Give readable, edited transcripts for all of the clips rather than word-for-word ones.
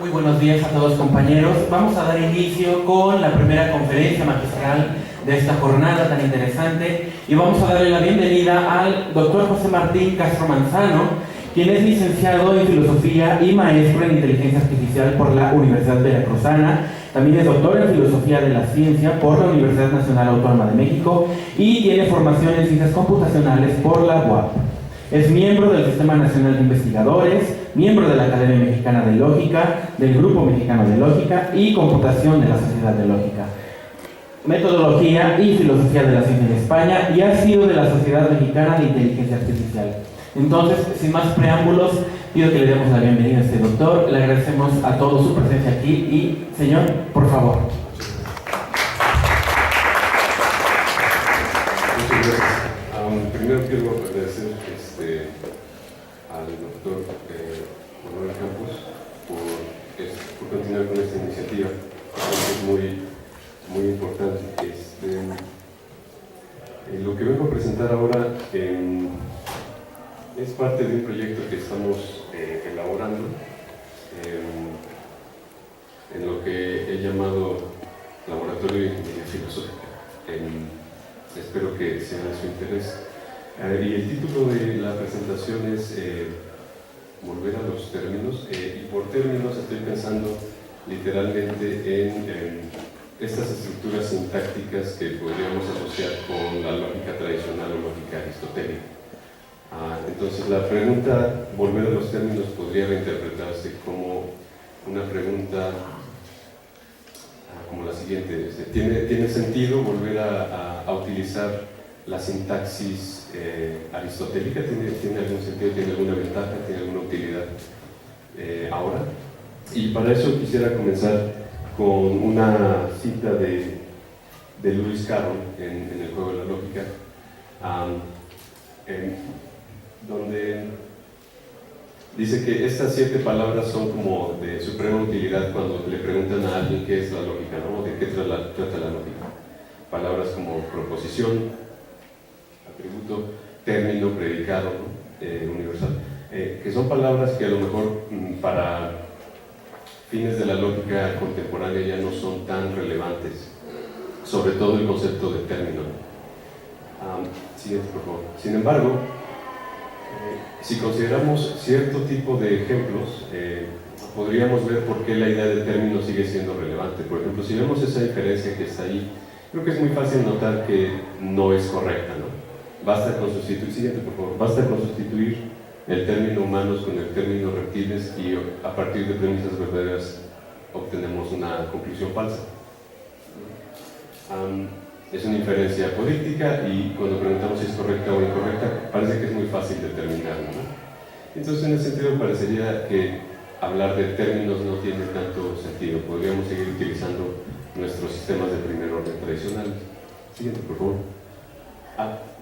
Muy buenos días a todos, compañeros. Vamos a dar inicio con la primera conferencia magistral de esta jornada tan interesante y vamos a darle la bienvenida al doctor José Martín Castro Manzano, quien es licenciado en Filosofía y maestro en Inteligencia Artificial por la Universidad Veracruzana. También es doctor en Filosofía de la Ciencia por la Universidad Nacional Autónoma de México y tiene formación en Ciencias Computacionales por la UAP. Es miembro del Sistema Nacional de Investigadores, miembro de la Academia Mexicana de Lógica, del Grupo Mexicano de Lógica y Computación de la Sociedad de Lógica, Metodología y Filosofía de la Ciencia en España, y ha sido de la Sociedad Mexicana de Inteligencia Artificial. Entonces, sin más preámbulos, pido que le demos la bienvenida a este doctor. Le agradecemos a todos su presencia aquí y, señor, por favor. Muchas gracias. Primero quiero agradecer al doctor Manuel Campos por continuar con esta iniciativa. Es muy importante. Lo que vengo a presentar ahora es parte de un proyecto que estamos elaborando en lo que he llamado Laboratorio de Ingeniería Filosófica. Espero que sea de su interés. Y el título de la presentación es Volver a los términos. Y por términos estoy pensando literalmente en estas estructuras sintácticas que podríamos asociar con la lógica tradicional o lógica aristotélica. Entonces la pregunta, volver a los términos, podría reinterpretarse como una pregunta como la siguiente: ¿tiene sentido volver a utilizar la sintaxis aristotélica? ¿Tiene algún sentido? ¿Tiene alguna ventaja? ¿Tiene alguna utilidad ahora? Y para eso quisiera comenzar con una cita de Lewis Carroll en El juego de la lógica, donde dice que estas 7 palabras son como de suprema utilidad cuando le preguntan a alguien qué es la lógica, ¿no? ¿De qué trata la lógica? Palabras como proposición, atributo, término, predicado, ¿no? Universal, que son palabras que a lo mejor para fines de la lógica contemporánea ya no son tan relevantes, sobre todo el concepto de término. Siguiente, por favor. Sin embargo, si consideramos cierto tipo de ejemplos, podríamos ver por qué la idea de término sigue siendo relevante. Por ejemplo, si vemos esa diferencia que está ahí, creo que es muy fácil notar que no es correcta, ¿no? Basta con sustituir, siguiente, por favor, basta con sustituir el término humanos con el término reptiles y a partir de premisas verdaderas obtenemos una conclusión falsa. Es una inferencia apodíctica y cuando preguntamos si es correcta o incorrecta, parece que es muy fácil determinarlo, ¿no? Entonces, en ese sentido, parecería que hablar de términos no tiene tanto sentido. Podríamos seguir utilizando nuestros sistemas de primer orden tradicionales. Siguiente, por favor.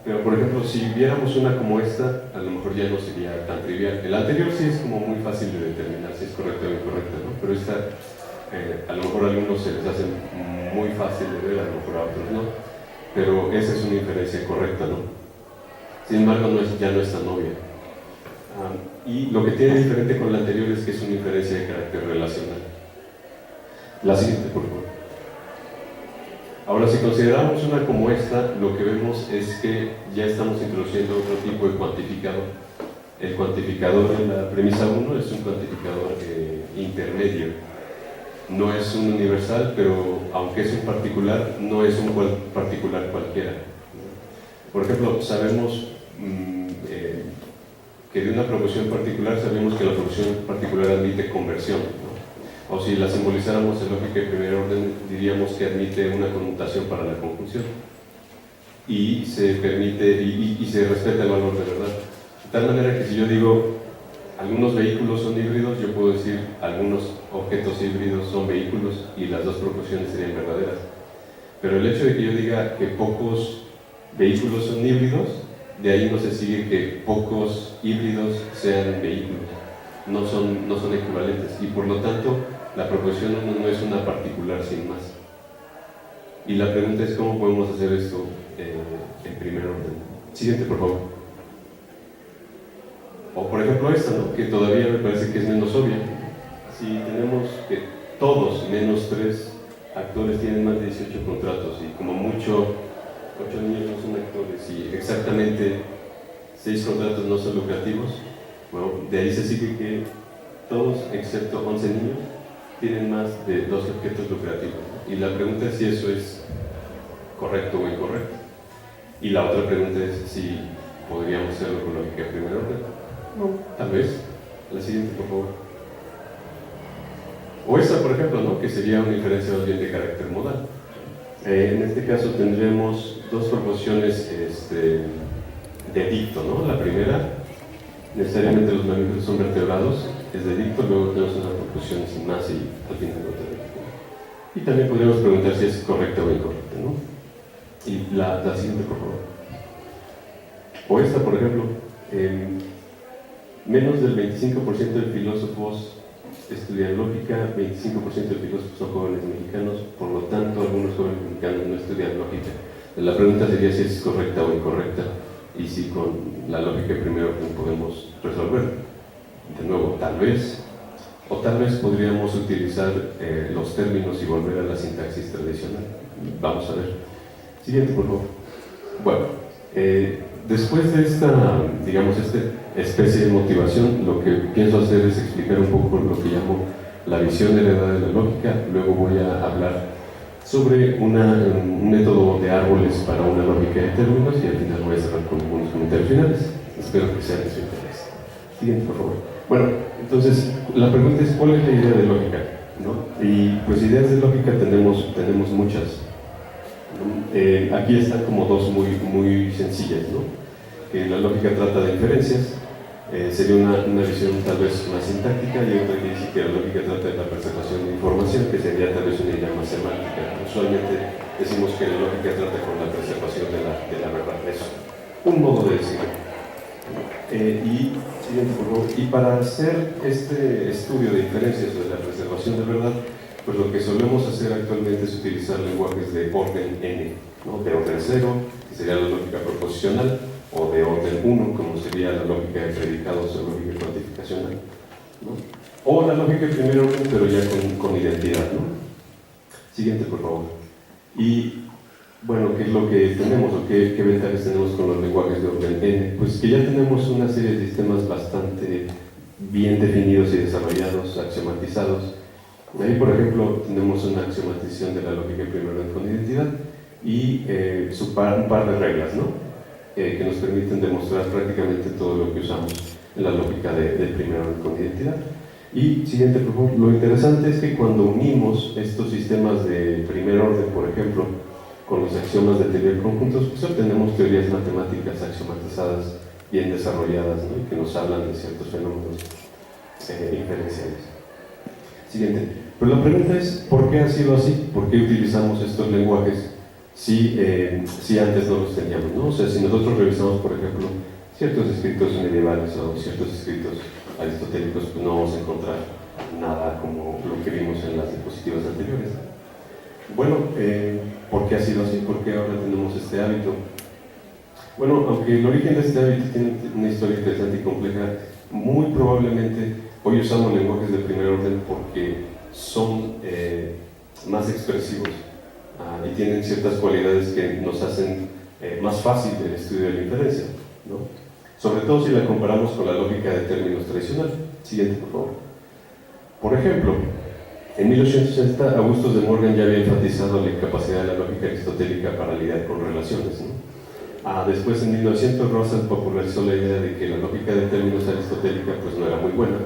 Pero, por ejemplo, si viéramos una como esta, a lo mejor ya no sería tan trivial. El anterior sí es como muy fácil de determinar si es correcta o incorrecta, ¿no? Pero esta, a lo mejor a algunos se les hace muy fácil de ver, a lo mejor a otros no, pero esa es una inferencia correcta, ¿no? Sin embargo, ya no es tan obvia. Y lo que tiene diferente con la anterior es que es una inferencia de carácter relacional. La siguiente, por favor. Ahora, si consideramos una como esta, lo que vemos es que ya estamos introduciendo otro tipo de cuantificador. El cuantificador en la premisa 1 es un cuantificador intermedio. No es un universal, pero aunque es un particular, no es un particular cualquiera. Por ejemplo, sabemos que de una proposición particular sabemos que la proposición particular admite conversión, ¿no? O si la simbolizáramos en lógica de primer orden, diríamos que admite una conmutación para la conjunción y se permite y se respeta el valor de verdad. De tal manera que si yo digo algunos vehículos son híbridos, yo puedo decir algunos objetos híbridos son vehículos y las dos proposiciones serían verdaderas. Pero el hecho de que yo diga que pocos vehículos son híbridos, de ahí no se sigue que pocos híbridos sean vehículos. No son equivalentes y por lo tanto la proposición no es una particular sin más. Y la pregunta es cómo podemos hacer esto en primer orden. Siguiente, por favor. O por ejemplo esta, ¿no? Que todavía me parece que es menos obvia. Si tenemos todos, menos 3 actores, tienen más de 18 contratos y como mucho 8 niños no son actores y exactamente 6 contratos no son lucrativos, bueno, de ahí se sigue que todos, excepto 11 niños, tienen más de 12 objetos lucrativos. Y la pregunta es si eso es correcto o incorrecto. Y la otra pregunta es si podríamos hacerlo con lógica de primer orden. No, tal vez. La siguiente, por favor. O esta, por ejemplo, ¿no? Que sería una inferencia más bien de carácter modal. En este caso tendremos 2 proposiciones de dicto, ¿no? La primera, necesariamente los mamíferos son vertebrados, es de dicto, luego tenemos una proposición sin más y al final otra de dicto. Y también podríamos preguntar si es correcta o incorrecta, ¿no? Y la siguiente, por favor. O esta, por ejemplo, menos del 25% de filósofos estudian lógica, 25% de filósofos son jóvenes mexicanos, por lo tanto algunos jóvenes mexicanos no estudian lógica. La pregunta sería si es correcta o incorrecta y si con la lógica de primer orden podemos resolver. De nuevo, tal vez, o tal vez podríamos utilizar los términos y volver a la sintaxis tradicional. Vamos a ver. Siguiente, por favor. Bueno, después de esta, digamos, especie de motivación, lo que pienso hacer es explicar un poco lo que llamo la visión de la edad de la lógica. Luego voy a hablar sobre un método de árboles para una lógica de términos y al final voy a cerrar con algunos comentarios finales. Espero que sea de su interés. Siguiente, por favor. Bueno, entonces, la pregunta es, ¿cuál es la idea de lógica? ¿No? Y pues ideas de lógica tenemos muchas. Aquí están como 2 muy sencillas, ¿no? Que la lógica trata de inferencias, sería una visión tal vez más sintáctica, y otra que dice que la lógica trata de la preservación de información, que sería tal vez una idea más semántica. Usualmente decimos que la lógica trata con la preservación de la verdad, es un modo de decirlo. Y para hacer este estudio de inferencias o de la preservación de verdad, pues lo que solemos hacer actualmente es utilizar lenguajes de orden n, ¿no? De orden 0, que sería la lógica proposicional, o de orden 1, como sería la lógica de predicados o lógica cuantificacional, ¿no? O la lógica de primer orden, pero ya con identidad, ¿no? Siguiente, por favor. Y bueno, ¿qué es lo que tenemos o qué ventajas tenemos con los lenguajes de orden n? Pues que ya tenemos una serie de sistemas bastante bien definidos y desarrollados, axiomatizados. Ahí, por ejemplo, tenemos una axiomatización de la lógica de primer orden con identidad y un par de reglas, ¿no? Que nos permiten demostrar prácticamente todo lo que usamos en la lógica de primer orden con identidad. Y siguiente, por favor. Lo interesante es que cuando unimos estos sistemas de primer orden, por ejemplo, con los axiomas de teoría de conjuntos, pues obtenemos teorías matemáticas axiomatizadas, bien desarrolladas, ¿no? Y que nos hablan de ciertos fenómenos inferenciales. Siguiente. Pero la pregunta es, ¿por qué ha sido así? ¿Por qué utilizamos estos lenguajes si antes no los teníamos, ¿no? O sea, si nosotros revisamos, por ejemplo, ciertos escritos medievales o ciertos escritos aristotélicos, pues no vamos a encontrar nada como lo que vimos en las diapositivas anteriores. Bueno, ¿por qué ha sido así? ¿Por qué ahora tenemos este hábito? Bueno, aunque el origen de este hábito tiene una historia interesante y compleja, muy probablemente hoy usamos lenguajes de primer orden porque son más expresivos y tienen ciertas cualidades que nos hacen más fácil el estudio de la inferencia, ¿no? Sobre todo si la comparamos con la lógica de términos tradicional. Siguiente, por favor. Por ejemplo, en 1860 Augustus de Morgan ya había enfatizado la incapacidad de la lógica aristotélica para lidiar con relaciones, ¿no? Después, en 1900, Russell popularizó la idea de que la lógica de términos aristotélica pues no era muy buena,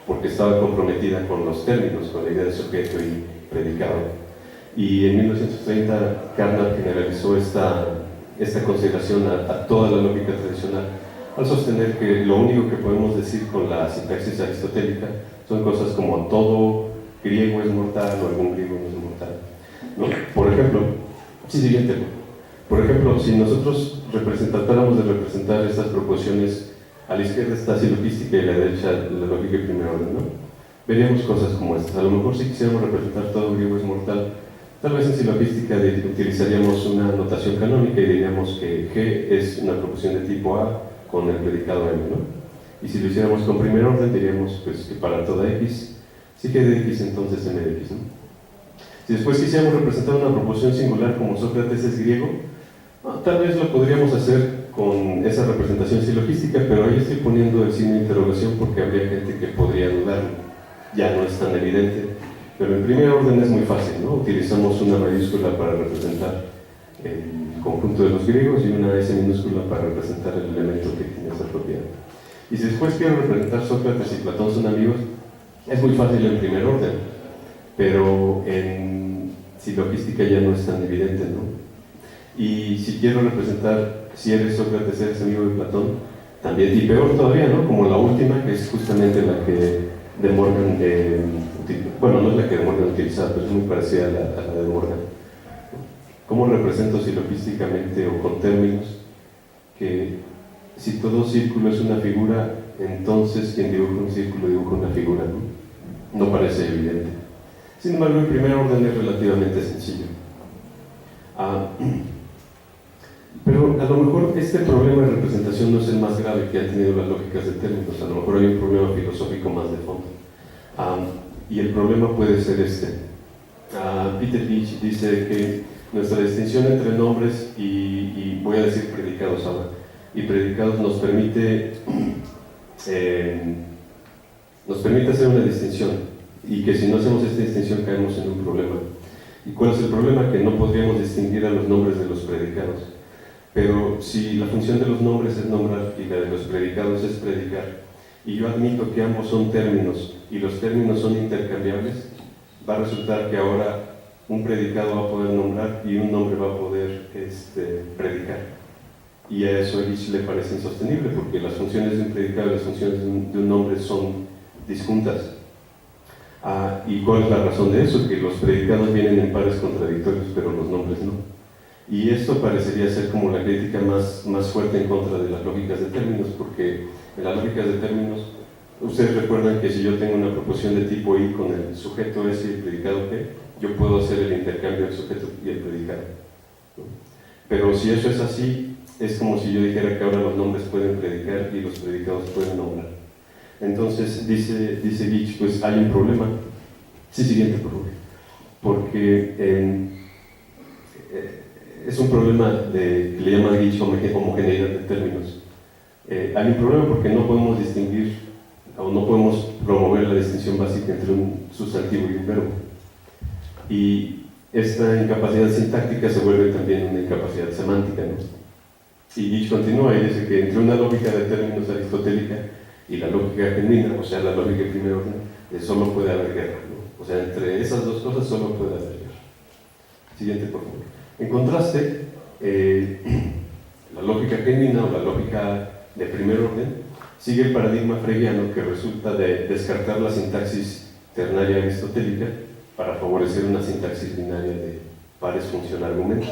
porque estaba comprometida con los términos, con la idea de sujeto y predicado. Y en 1930, Carnap generalizó esta consideración a toda la lógica tradicional, al sostener que lo único que podemos decir con la sintaxis aristotélica son cosas como todo griego es mortal o algún griego no es mortal, ¿no? Por ejemplo, siguiente. Por ejemplo, si nosotros tratáramos de representar estas proposiciones, a la izquierda está silogística y a la derecha la lógica de primer orden, ¿no? Veríamos cosas como estas. A lo mejor si quisiéramos representar todo griego es mortal, tal vez en silogística utilizaríamos una notación canónica y diríamos que G es una proposición de tipo A con el predicado M, ¿no? Y si lo hiciéramos con primer orden, diríamos pues, que para toda X sí que dx entonces m de x, ¿no? Si después quisiéramos representar una proposición singular como Sócrates es griego, tal vez lo podríamos hacer con esa representación silogística, pero ahí estoy poniendo el signo de interrogación porque habría gente que podría dudarlo. Ya no es tan evidente, pero en primer orden es muy fácil, ¿no? Utilizamos una mayúscula para representar el conjunto de los griegos y una S minúscula para representar el elemento que tiene esa propiedad. Y si después quiero representar Sócrates y Platón son amigos, es muy fácil en primer orden, pero en silogística ya no es tan evidente, ¿no? Y si quiero representar si eres Sócrates, eres amigo de Platón, también, y peor todavía, ¿no? Como la última, que es justamente la que De Morgan, bueno, no es la que De Morgan utilizaba, pero es muy parecida a la de Morgan. ¿Cómo represento silogísticamente o con términos que si todo círculo es una figura, entonces quien dibuja un círculo dibuja una figura, ¿no? No parece evidente. Sin embargo, el primer orden es relativamente sencillo. Pero a lo mejor este problema de representación no es el más grave que han tenido las lógicas de términos, a lo mejor hay un problema filosófico más de fondo. Y el problema puede ser este. Peter Leach dice que nuestra distinción entre nombres y voy a decir predicados ahora, y predicados nos permite hacer una distinción, y que si no hacemos esta distinción caemos en un problema. ¿Y cuál es el problema? Que no podríamos distinguir a los nombres de los predicados. Pero si la función de los nombres es nombrar y la de los predicados es predicar, y yo admito que ambos son términos y los términos son intercambiables, va a resultar que ahora un predicado va a poder nombrar y un nombre va a poder predicar. Y a eso a Leach le parece insostenible, porque las funciones de un predicado y las funciones de un nombre son disjuntas. ¿Y cuál es la razón de eso? Que los predicados vienen en pares contradictorios, pero los nombres no. Y esto parecería ser como la crítica más fuerte en contra de las lógicas de términos, porque en las lógicas de términos, ustedes recuerdan que si yo tengo una proposición de tipo I con el sujeto S y el predicado P, yo puedo hacer el intercambio del sujeto y el predicado, ¿no? Pero si eso es así, es como si yo dijera que ahora los nombres pueden predicar y los predicados pueden nombrar. Entonces, dice Leach, pues hay un problema. Sí, siguiente, por favor. Porque es un problema que le llama Leach homogeneidad de términos. Hay un problema porque no podemos distinguir o no podemos promover la distinción básica entre un sustantivo y un verbo. Y esta incapacidad sintáctica se vuelve también una incapacidad semántica, ¿no? Y Leach continúa y dice que entre una lógica de términos aristotélica y la lógica genuina, o sea, la lógica de primer orden, solo puede haber guerra, ¿no? O sea, entre esas dos cosas solo puede haber guerra. Siguiente, por favor. En contraste, la lógica genuina o la lógica de primer orden sigue el paradigma fregiano que resulta de descartar la sintaxis ternaria aristotélica para favorecer una sintaxis binaria de pares función-argumento.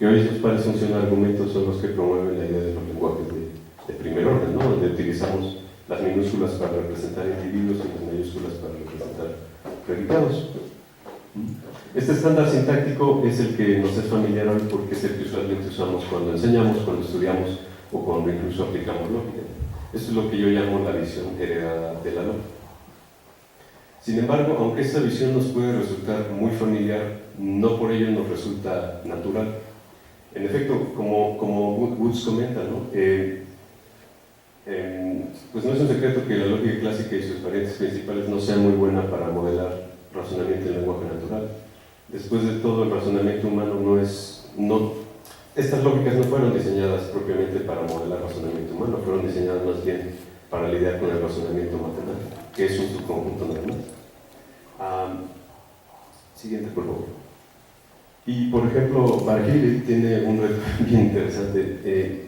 Y hoy esos pares función-argumentos son los que promueven la idea de los lenguajes de primer orden, ¿no? Donde utilizamos las minúsculas para representar individuos y las mayúsculas para representar predicados. Este estándar sintáctico es el que nos es familiar hoy porque es el que usualmente usamos cuando enseñamos, cuando estudiamos o cuando incluso aplicamos lógica. Esto es lo que yo llamo la visión heredada de la lógica. Sin embargo, aunque esta visión nos puede resultar muy familiar, no por ello nos resulta natural. En efecto, como Woods comenta, ¿no? Pues no es un secreto que la lógica clásica y sus variantes principales no sean muy buenas para modelar razonamiento en lenguaje natural. Después de todo, el razonamiento humano estas lógicas no fueron diseñadas propiamente para modelar razonamiento humano, fueron diseñadas más bien para lidiar con el razonamiento matemático, que es un subconjunto normal. Siguiente, por favor. Y, por ejemplo, Bargili tiene un reto bien interesante.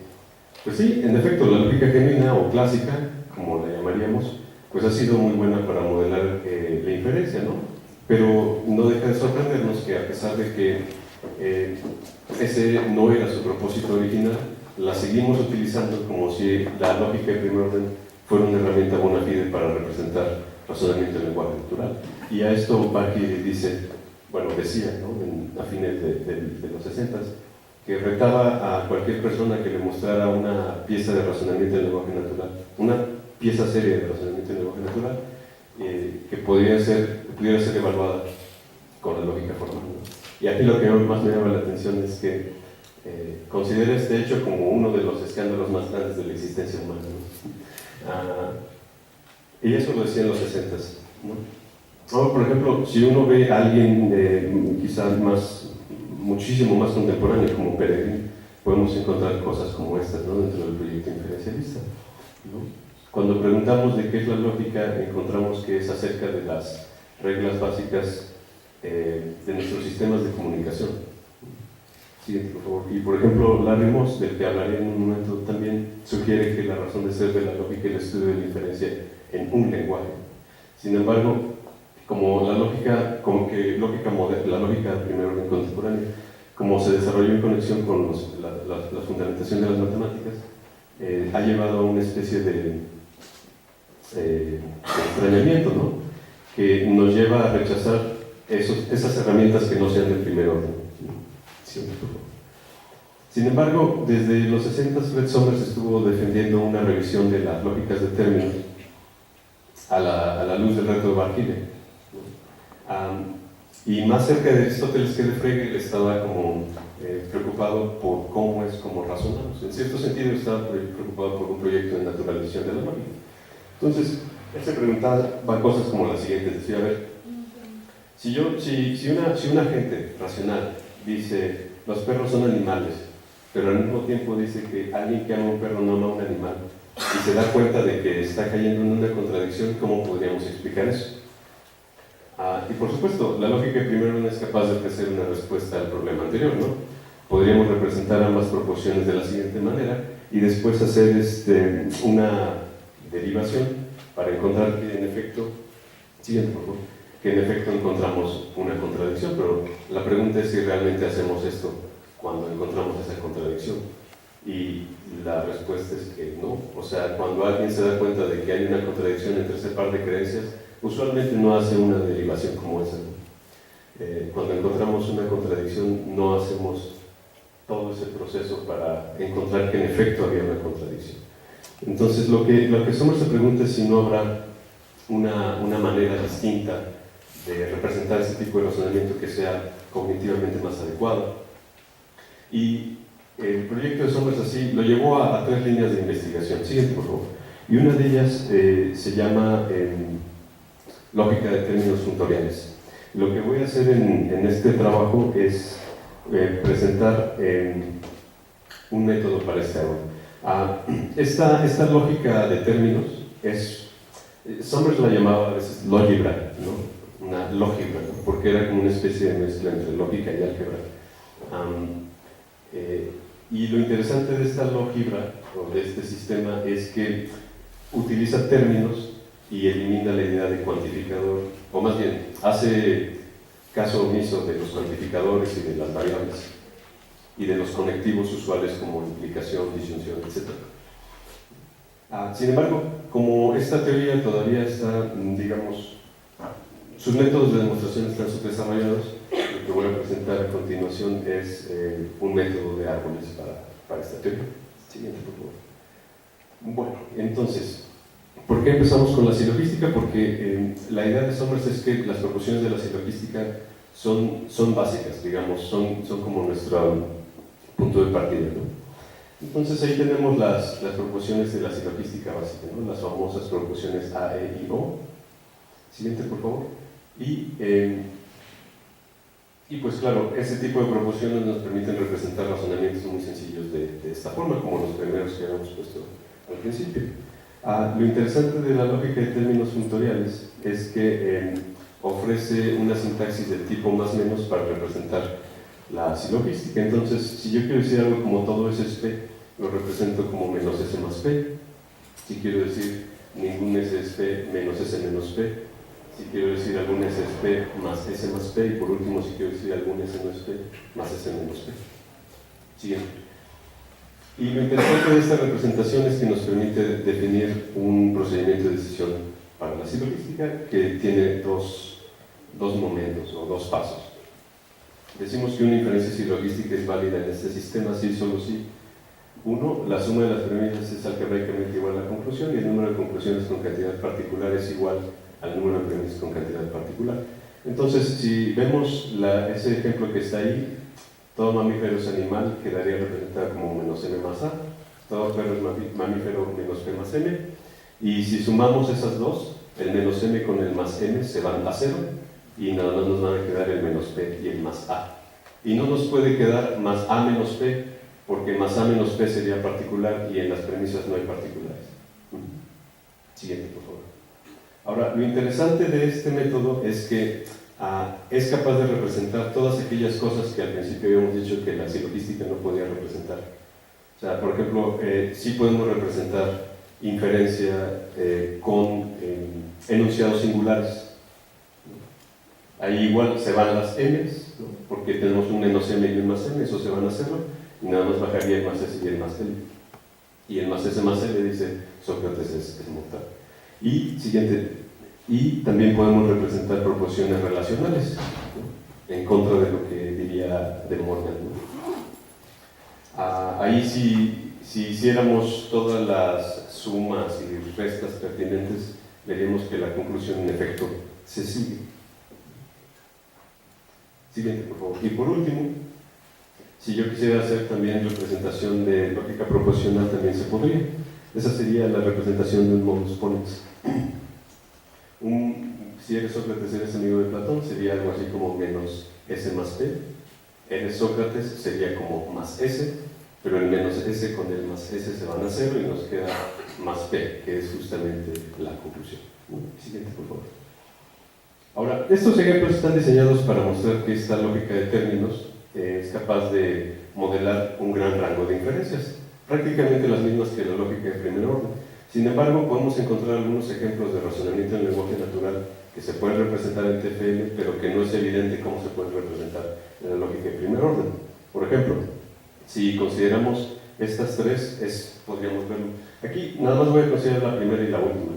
Pues sí, en efecto, la lógica genuina o clásica, como la llamaríamos, pues ha sido muy buena para modelar la inferencia, ¿no? Pero no deja de sorprendernos que a pesar de que ese no era su propósito original, la seguimos utilizando como si la lógica de primer orden fuera una herramienta bona fide para representar razonamiento en lenguaje natural. Y a esto Bargili decía, ¿no? A fines de los 60s, que retaba a cualquier persona que le mostrara una pieza de razonamiento en lenguaje natural, una pieza seria de razonamiento en lenguaje natural, que pudiera ser evaluada con la lógica formal, ¿no? Y aquí lo que más me llama la atención es que considera este hecho como uno de los escándalos más grandes de la existencia humana, ¿no? Y eso lo decía en los 60s, ¿no? Ahora, por ejemplo, si uno ve a alguien quizás muchísimo más contemporáneo como Peregrine, podemos encontrar cosas como estas, ¿no? Dentro del proyecto inferencialista, ¿no? Cuando preguntamos de qué es la lógica, encontramos que es acerca de las reglas básicas de nuestros sistemas de comunicación. Siguiente, por favor. Y por ejemplo, Larry Moss, del que hablaré en un momento, también sugiere que la razón de ser de la lógica y el estudio de la inferencia en un lenguaje. Sin embargo, como la lógica, la lógica de primer orden contemporánea, como se desarrolló en conexión con la fundamentación de las matemáticas, ha llevado a una especie de extrañamiento, ¿no? Que nos lleva a rechazar esas herramientas que no sean del primer orden. Sin embargo, desde los 60 Fred Sommers estuvo defendiendo una revisión de las lógicas de términos a la luz del reto de Bargile. Y más cerca de Aristóteles que de Frege, estaba como preocupado por cómo razonamos. En cierto sentido, estaba preocupado por un proyecto de naturalización de la lógica. Entonces, él se preguntaba cosas como las siguientes. Decía, a ver, si una gente racional dice, los perros son animales, pero al mismo tiempo dice que alguien que ama a un perro no ama a un animal, y se da cuenta de que está cayendo en una contradicción, ¿cómo podríamos explicar eso? Y por supuesto, la lógica primero no es capaz de ofrecer una respuesta al problema anterior, ¿no? Podríamos representar ambas proporciones de la siguiente manera y después hacer una derivación para encontrar que en efecto, siguiente por favor, que en efecto encontramos una contradicción, pero la pregunta es si realmente hacemos esto cuando encontramos esa contradicción. Y la respuesta es que no. O sea, cuando alguien se da cuenta de que hay una contradicción entre ese par de creencias, usualmente no hace una derivación como esa, ¿no? Cuando encontramos una contradicción, no hacemos todo ese proceso para encontrar que en efecto había una contradicción. Entonces, lo que Sommers se pregunta es si no habrá una manera distinta de representar ese tipo de razonamiento que sea cognitivamente más adecuada. Y el proyecto de Sommers así lo llevó a 3 líneas de investigación. Siguiente, por favor. Y una de ellas se llama lógica de términos funtoriales. Lo que voy a hacer en este trabajo es presentar un método para este aula. Esta lógica de términos Sommers la llamaba a veces lógebra, ¿no? Una lógebra, ¿no? Porque era como una especie de mezcla entre lógica y álgebra. Y lo interesante de esta lógebra, o de este sistema, es que utiliza términos y elimina la idea de cuantificador, o más bien, hace caso omiso de los cuantificadores y de las variables, y de los conectivos usuales como implicación, disyunción, etc. Sin embargo, como esta teoría todavía está, digamos, sus métodos de demostración están subdesarrollados, lo que voy a presentar a continuación es un método de árboles para esta teoría. Siguiente, por favor. Bueno, entonces, ¿por qué empezamos con la silogística? Porque la idea de Sommers es que las proporciones de la silogística son básicas, digamos, son como nuestro punto de partida, ¿no? Entonces ahí tenemos las proporciones de la silogística básica, ¿no? Las famosas proporciones A, E y O. Siguiente, por favor. Y pues claro, ese tipo de proporciones nos permiten representar razonamientos muy sencillos de esta forma, como los primeros que habíamos puesto al principio. Lo interesante de la lógica de términos funtoriales es que ofrece una sintaxis del tipo más menos para representar la silogística. Entonces, si yo quiero decir algo como todo S es P, lo represento como menos S más P. Si quiero decir ningún S es P menos S menos P, si quiero decir algún S es P más S más P, y por último, si quiero decir algún S no es P más S menos P. Siguiente. Y lo interesante de esta representación es que nos permite definir un procedimiento de decisión para la silogística que tiene dos momentos o 2 pasos. Decimos que una inferencia silogística es válida en este sistema si y solo si 1. La suma de las premisas es algebraicamente igual a la conclusión y el número de conclusiones con cantidad particular es igual al número de premisas con cantidad particular. Entonces, si vemos ese ejemplo que está ahí, todo mamífero es animal, quedaría representado como menos m más a, todo perro es mamífero menos p más m, y si sumamos esas dos, el menos m con el más m se van a 0, y nada más nos van a quedar el menos p y el más a. Y no nos puede quedar más a menos p, porque más a menos p sería particular, y en las premisas no hay particulares. Siguiente, por favor. Ahora, lo interesante de este método es que es capaz de representar todas aquellas cosas que al principio habíamos dicho que la silogística no podía representar. O sea, por ejemplo, sí podemos representar inferencia con enunciados singulares. Ahí igual se van las m's, ¿no? Porque tenemos un menos m y un más m, eso se van a 0, y nada más bajaría el más s y el más l. Y el más s más l dice Sócrates es mortal. Y siguiente, y también podemos representar proporciones relacionales, ¿no? En contra de lo que diría De Morgan, ¿no? Ahí si hiciéramos todas las sumas y restas pertinentes, veríamos que la conclusión en efecto se sigue. Siguiente, por favor. Y por último, si yo quisiera hacer también representación de lógica proporcional, también se podría. Esa sería la representación de un modus ponens. Si eres Sócrates, eres amigo de Platón, sería algo así como menos s más p. Eres Sócrates, sería como más s, pero el menos s con el más s se van a 0 y nos queda más p, que es justamente la conclusión. Siguiente, por favor. Ahora, estos ejemplos están diseñados para mostrar que esta lógica de términos es capaz de modelar un gran rango de inferencias, prácticamente las mismas que la lógica de primer orden. Sin embargo, podemos encontrar algunos ejemplos de razonamiento en lenguaje natural que se pueden representar en TFL, pero que no es evidente cómo se pueden representar en la lógica de primer orden. Por ejemplo, si consideramos estas tres, podríamos verlo. Aquí nada más voy a considerar la primera y la última.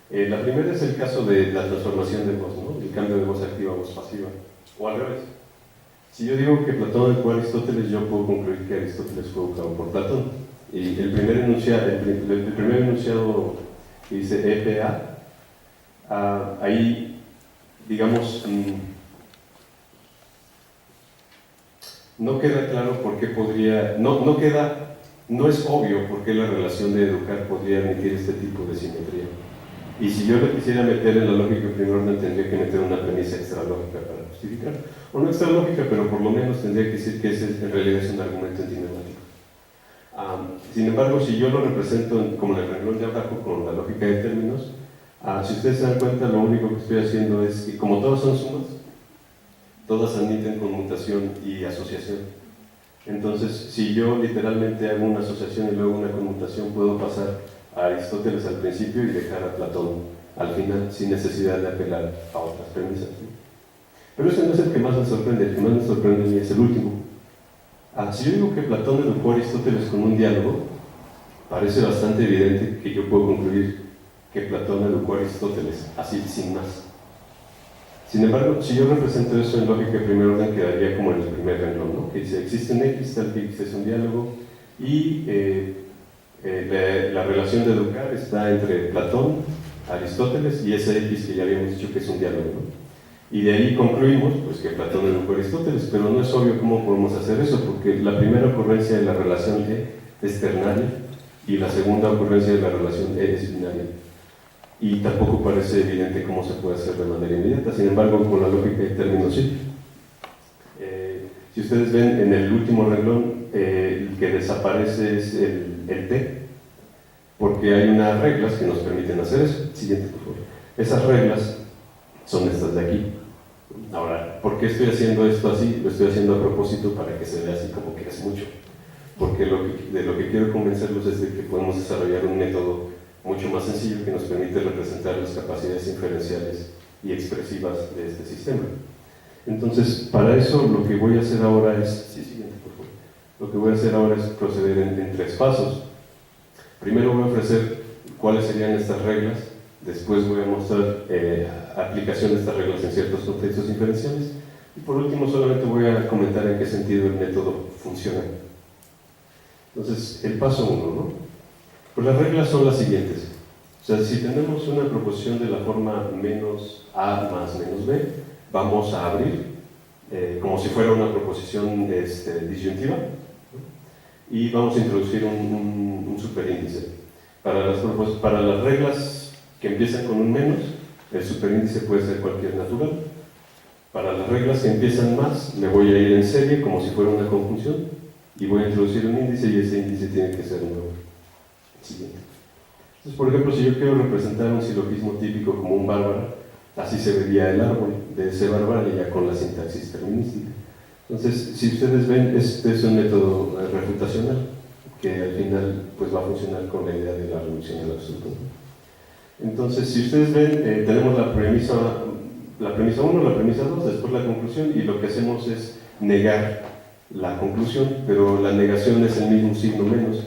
La primera es el caso de la transformación de voz, ¿no? El cambio de voz activa a voz pasiva, o al revés. Si yo digo que Platón educó a Aristóteles, yo puedo concluir que Aristóteles fue educado por Platón. Y el primer enunciado que dice EPA, ahí, digamos, no queda claro por qué podría, no es obvio por qué la relación de educar podría admitir este tipo de simetría. Y si yo lo quisiera meter en la lógica de primer orden, tendría que meter una premisa extralógica para justificar. O no extralógica, pero por lo menos tendría que decir que ese en realidad es un argumento antinemático. Sin embargo, si yo lo represento como en el renglón de abajo con la lógica de términos, si ustedes se dan cuenta, lo único que estoy haciendo es que, como todas son sumas, todas admiten conmutación y asociación. Entonces, si yo literalmente hago una asociación y luego una conmutación, puedo pasar a Aristóteles al principio y dejar a Platón al final, sin necesidad de apelar a otras premisas. Pero ese no es el que más me sorprende, el que más me sorprende es el último. Si yo digo que Platón educó a Aristóteles con un diálogo, parece bastante evidente que yo puedo concluir que Platón educó a Aristóteles, así sin más. Sin embargo, si yo represento eso en lógica de primer orden, quedaría como en el primer renglón, ¿no? Que dice, existe un X, tal que X es un diálogo, y la relación de educar está entre Platón, Aristóteles y ese X que ya habíamos dicho que es un diálogo, ¿no? Y de ahí concluimos pues, que Platón educó a Aristóteles, pero no es obvio cómo podemos hacer eso, porque la primera ocurrencia de la relación E es ternaria y la segunda ocurrencia de la relación E es binaria. Y tampoco parece evidente cómo se puede hacer de manera inmediata, sin embargo, con la lógica de términos sí. Si ustedes ven en el último renglón, el que desaparece es el T, porque hay unas reglas que nos permiten hacer eso. Siguiente, por favor. Esas reglas son estas de aquí. Ahora, ¿por qué estoy haciendo esto así? Lo estoy haciendo a propósito para que se vea así como que es mucho. Porque de lo que quiero convencerlos es de que podemos desarrollar un método mucho más sencillo que nos permite representar las capacidades inferenciales y expresivas de este sistema. Entonces, para eso lo que voy a hacer ahora es... siguiente, por favor. Lo que voy a hacer ahora es proceder en tres pasos. Primero voy a ofrecer cuáles serían estas reglas, después voy a mostrar aplicación de estas reglas en ciertos contextos inferenciales y por último solamente voy a comentar en qué sentido el método funciona. Entonces, el paso 1, ¿no? Pues las reglas son las siguientes. sea, si tenemos una proposición de la forma menos A más menos B, vamos a abrir como si fuera una proposición disyuntiva, ¿no? Y vamos a introducir un superíndice. Para las reglas que empiezan con un menos, el superíndice puede ser cualquier natural. Para las reglas que empiezan más, me voy a ir en serie como si fuera una conjunción y voy a introducir un índice y ese índice tiene que ser nuevo. Siguiente. Entonces, por ejemplo, si yo quiero representar un silogismo típico como un bárbaro, así se vería el árbol de ese bárbaro ya con la sintaxis terminística. Entonces, si ustedes ven, este es un método refutacional que al final pues, va a funcionar con la idea de la reducción del absoluto. Entonces, si ustedes ven, tenemos la premisa 1, la premisa 2, después la conclusión, y lo que hacemos es negar la conclusión, pero la negación es el mismo signo menos,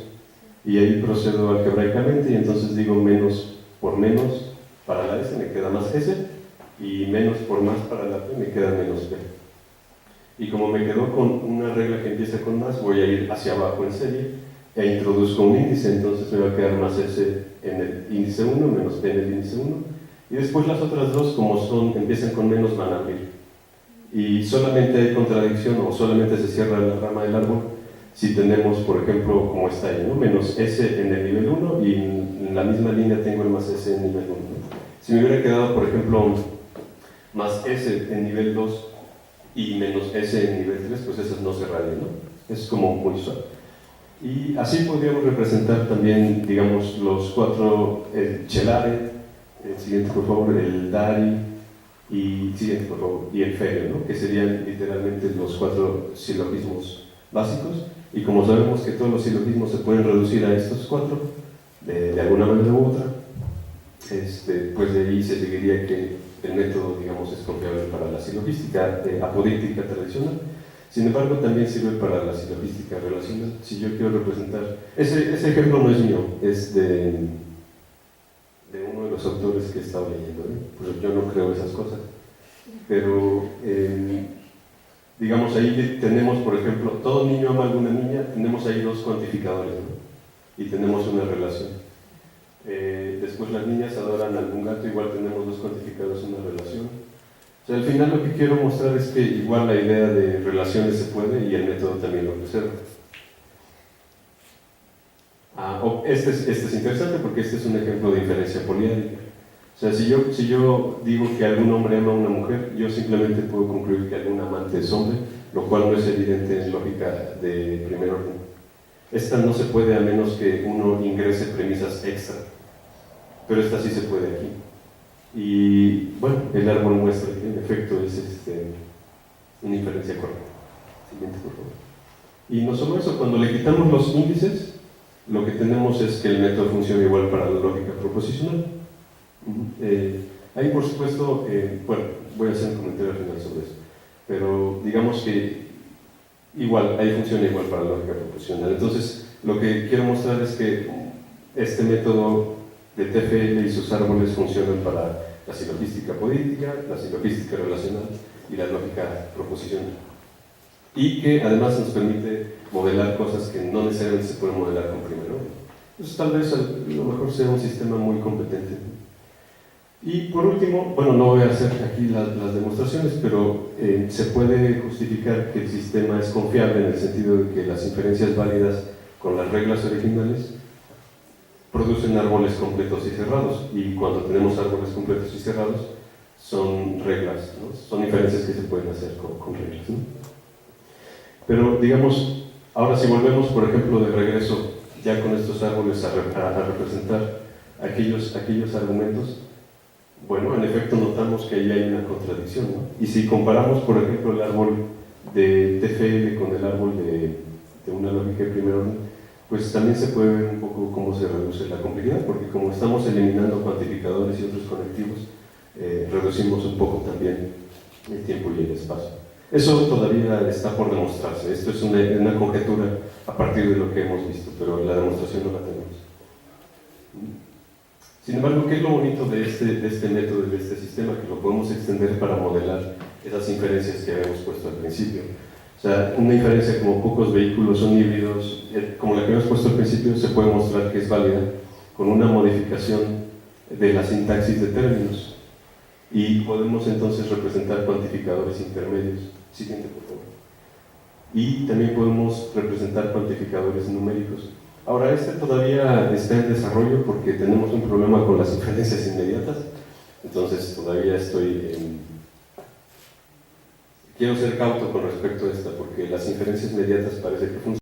y ahí procedo algebraicamente, y entonces digo menos por menos para la S, me queda más S, y menos por más para la P, me queda menos P. Y como me quedo con una regla que empieza con más, voy a ir hacia abajo en serie, e introduzco un índice, entonces me va a quedar más S en el índice 1, menos P en el índice 1, y después las otras dos, como empiezan con menos, van a abrir. Y solamente hay contradicción, o solamente se cierra la rama del árbol, si tenemos, por ejemplo, como está ahí, ¿no? Menos S en el nivel 1, y en la misma línea tengo el más S en nivel 1, ¿no? Si me hubiera quedado, por ejemplo, más S en nivel 2 y menos S en nivel 3, pues esas no cerrarían, ¿no? Es como muy suave. Y así podríamos representar también, digamos, los cuatro, el celare, el siguiente por favor, el dari, y siguiente por favor, y el ferio, ¿no? Que serían literalmente los cuatro silogismos básicos, y como sabemos que todos los silogismos se pueden reducir a estos cuatro, de alguna manera u otra, pues de ahí se seguiría que el método, digamos, es confiable para la silogística apodíctica tradicional. Sin embargo, también sirve para la silogística relacional. Si yo quiero representar, ese ejemplo no es mío, es de uno de los autores que he estado leyendo, pues yo no creo esas cosas, pero digamos ahí tenemos, por ejemplo, todo niño ama a alguna niña, tenemos ahí dos cuantificadores, ¿no? Y tenemos una relación. Después las niñas adoran a algún gato, igual tenemos dos cuantificadores, una relación. O sea, al final lo que quiero mostrar es que igual la idea de relaciones se puede y el método también lo observa. Este es interesante porque este es un ejemplo de inferencia poliádica. O sea, si yo digo que algún hombre ama a una mujer, yo simplemente puedo concluir que algún amante es hombre, lo cual no es evidente en lógica de primer orden. Esta no se puede a menos que uno ingrese premisas extra, pero esta sí se puede aquí. Y bueno, el árbol muestra que en efecto es una inferencia correcta. Siguiente, por favor. Y no solo eso, cuando le quitamos los índices, lo que tenemos es que el método funciona igual para la lógica proposicional. Ahí, por supuesto, bueno, voy a hacer un comentario al final sobre eso, pero digamos que igual, ahí funciona igual para la lógica proposicional. Entonces, lo que quiero mostrar es que este método de TFL y sus árboles funcionan para la silogística apodítica, la silogística relacional y la lógica proposicional. Y que además nos permite modelar cosas que no necesariamente se pueden modelar con primer orden. Entonces tal vez a lo mejor sea un sistema muy competente. Y por último, bueno, no voy a hacer aquí las demostraciones, pero se puede justificar que el sistema es confiable en el sentido de que las inferencias válidas con las reglas originales producen árboles completos y cerrados, y cuando tenemos árboles completos y cerrados son reglas, ¿no? Son inferencias que se pueden hacer con reglas, ¿no? Pero digamos, ahora si volvemos por ejemplo de regreso ya con estos árboles a representar aquellos argumentos, bueno, en efecto notamos que ahí hay una contradicción, ¿no? Y si comparamos por ejemplo el árbol de TFL con el árbol de una lógica de primer orden, pues también se puede ver un poco cómo se reduce la complejidad, porque como estamos eliminando cuantificadores y otros conectivos, reducimos un poco también el tiempo y el espacio. Eso todavía está por demostrarse, esto es una conjetura a partir de lo que hemos visto, pero la demostración no la tenemos. Sin embargo, ¿qué es lo bonito de este método, de este sistema? Que lo podemos extender para modelar esas inferencias que habíamos puesto al principio. O sea, una inferencia como pocos vehículos son híbridos, como la que habíamos puesto al principio, se puede mostrar que es válida con una modificación de la sintaxis de términos. Y podemos entonces representar cuantificadores intermedios. Siguiente, por favor. Y también podemos representar cuantificadores numéricos. Ahora, este todavía está en desarrollo porque tenemos un problema con las inferencias inmediatas. Entonces, todavía quiero ser cauto con respecto a esta, porque las inferencias inmediatas parece que funcionan.